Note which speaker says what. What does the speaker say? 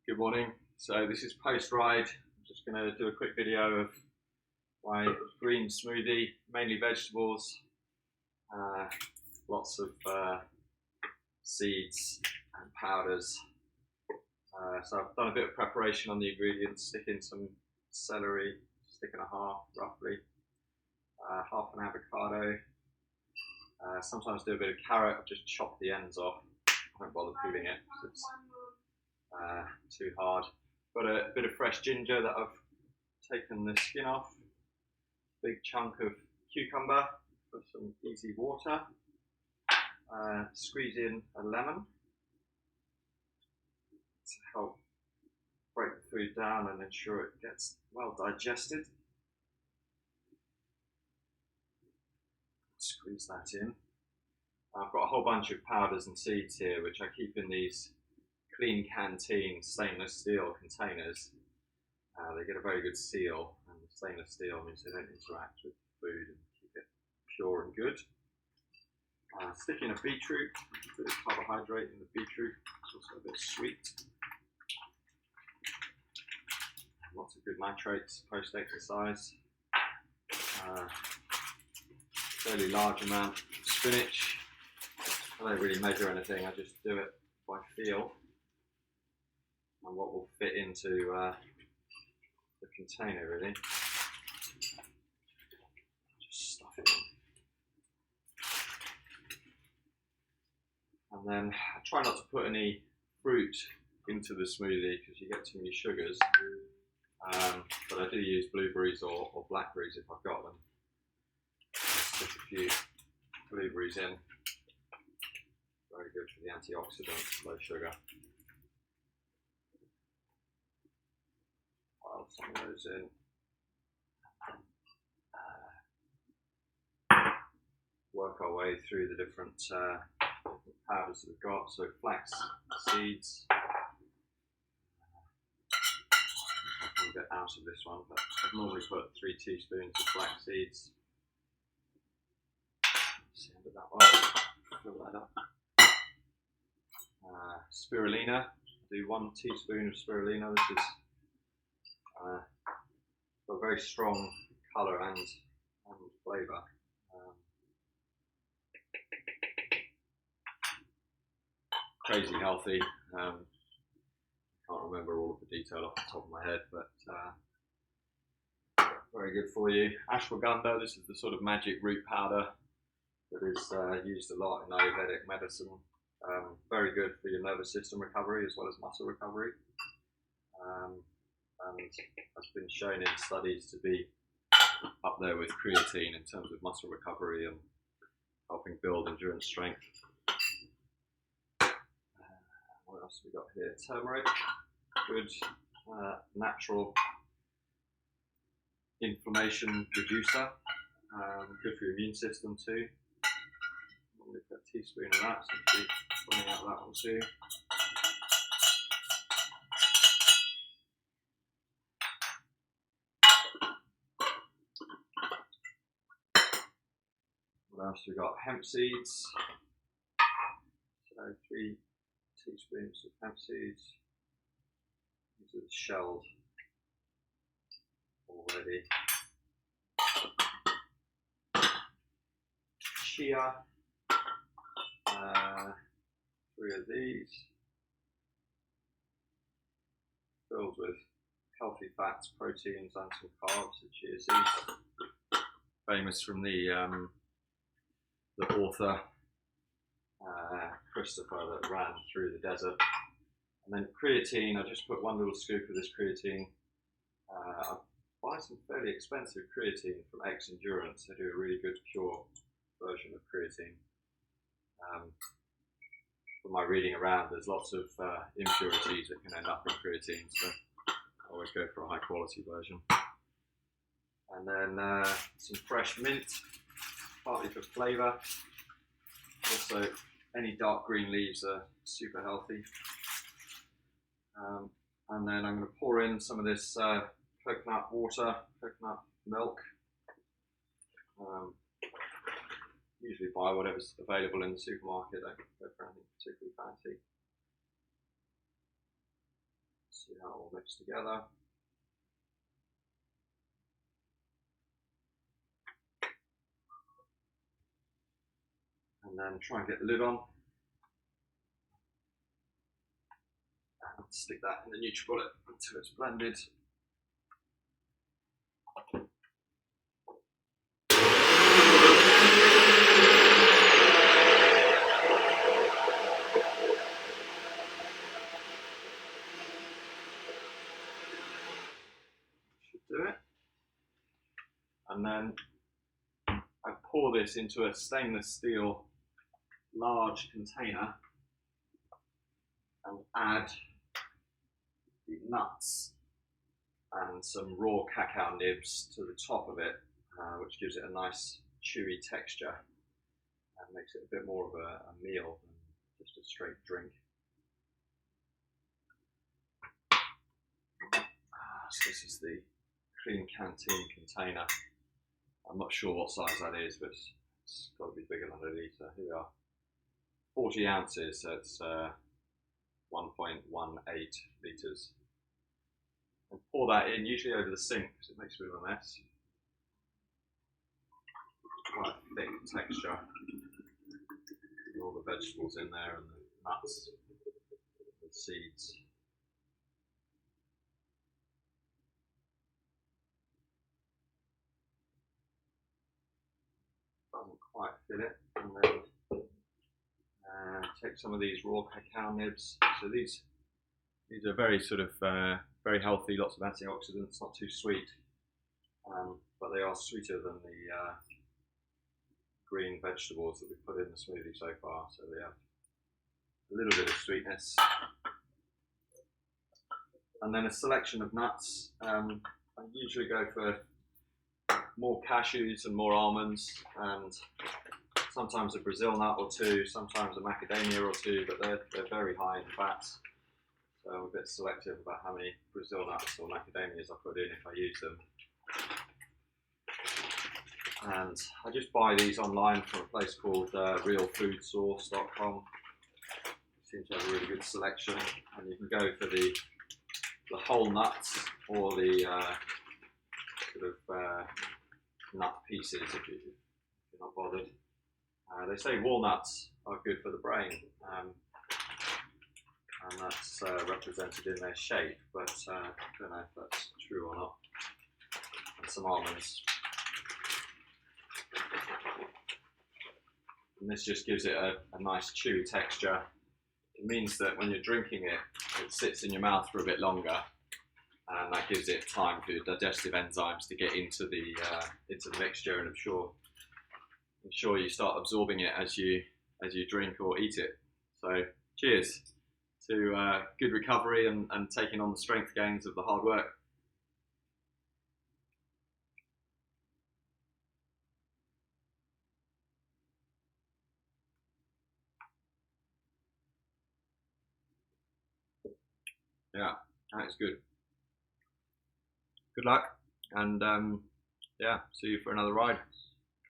Speaker 1: Good morning. So this is post-ride. I'm just going to do a quick video of my green smoothie, mainly vegetables, lots of seeds and powders. So I've done a bit of preparation on the ingredients, sticking some celery, stick and a half roughly, half an avocado, sometimes do a bit of carrot. I've just chopped the ends off, I won't bother peeling it because it's too hard. Got a bit of fresh ginger that I've taken the skin off, big chunk of cucumber for some easy water, squeeze in a lemon to help break the food down and ensure it gets well digested. Squeeze that in. I've got a whole bunch of powders and seeds here which I keep in these clean canteen stainless steel containers. They get a very good seal, and the stainless steel means they don't interact with food and keep it pure and good. Stick in a beetroot, a bit of carbohydrate in the beetroot, it's also a bit sweet. Lots of good nitrates post-exercise. Fairly large amount of spinach. I don't really measure anything, I just do it by feel and what will fit into the container really. Just stuff it in. And then I try not to put any fruit into the smoothie because you get too many sugars. But I do use blueberries or blackberries if I've got them. Stick a few blueberries in. Very good for the antioxidants, low sugar. Pile some of those in. Work our way through the different powders that we've got. So flax seeds. I'll get out of this one, but I've normally put 3 teaspoons of flax seeds. That's the end of that one. Fill that up. Spirulina. Do 1 teaspoon of spirulina. This is got a very strong colour and flavour. Crazy healthy. Can't remember all of the detail off the top of my head, but very good for you. Ashwaganda. This is the sort of magic root powder that is used a lot in Ayurvedic medicine. Very good for your nervous system recovery as well as muscle recovery, and has been shown in studies to be up there with creatine in terms of muscle recovery and helping build endurance strength. What else have we got here? Turmeric, good natural inflammation reducer, good for your immune system too. Normally put a teaspoon of that, so I'll be pulling out that one too. What else have we got? Hemp seeds. So 3 teaspoons of hemp seeds. These are shelled already. Chia. 3 of these, filled with healthy fats, proteins, and some carbs. The chia seeds, famous from the author Christopher that ran through the desert. And then creatine. I just put 1 little scoop of this creatine. I buy some fairly expensive creatine from X Endurance. They do a really good pure version of creatine. From my reading around, there's lots of impurities that can end up in creatine, so I always go for a high quality version. And then some fresh mint, partly for flavour. Also, any dark green leaves are super healthy. And then I'm going to pour in some of this coconut water, coconut milk. Usually buy whatever's available in the supermarket, don't go for anything particularly fancy. See how it all mixes together. And then try and get the lid on. And stick that in the Nutribullet until it's blended. Should do it. And then I pour this into a stainless steel large container and add the nuts and some raw cacao nibs to the top of it, which gives it a nice chewy texture and makes it a bit more of a meal than just a straight drink. So this is the clean canteen container. I'm not sure what size that is, but it's got to be bigger than a litre. Here we are. 40 ounces, so it's 1.18 litres. And pour that in, usually over the sink, because it makes a bit of a mess. Quite a thick texture. With all the vegetables in there and the nuts, the seeds. Doesn't quite fit it. And then take some of these raw cacao nibs. So these are very sort of very healthy, lots of antioxidants, not too sweet, but they are sweeter than the green vegetables that we put in the smoothie so far. So they have a little bit of sweetness. And then a selection of nuts. I usually go for more cashews and more almonds, and sometimes a Brazil nut or two, sometimes a macadamia or two, but they're very high in fats. So I'm a bit selective about how many Brazil nuts or macadamias I put in if I use them. And I just buy these online from a place called realfoodsource.com. Seems to have a really good selection, and you can go for the whole nuts or the sort of nut pieces if you're not bothered. They say walnuts are good for the brain, and that's represented in their shape, but I don't know if that's true or not. And some almonds. And this just gives it a nice chewy texture. It means that when you're drinking it, it sits in your mouth for a bit longer, and that gives it time for your digestive enzymes to get into the mixture, and I'm sure you start absorbing it as you drink or eat it. So cheers to good recovery and taking on the strength gains of the hard work. Yeah, that's good. Good luck, and yeah, see you for another ride.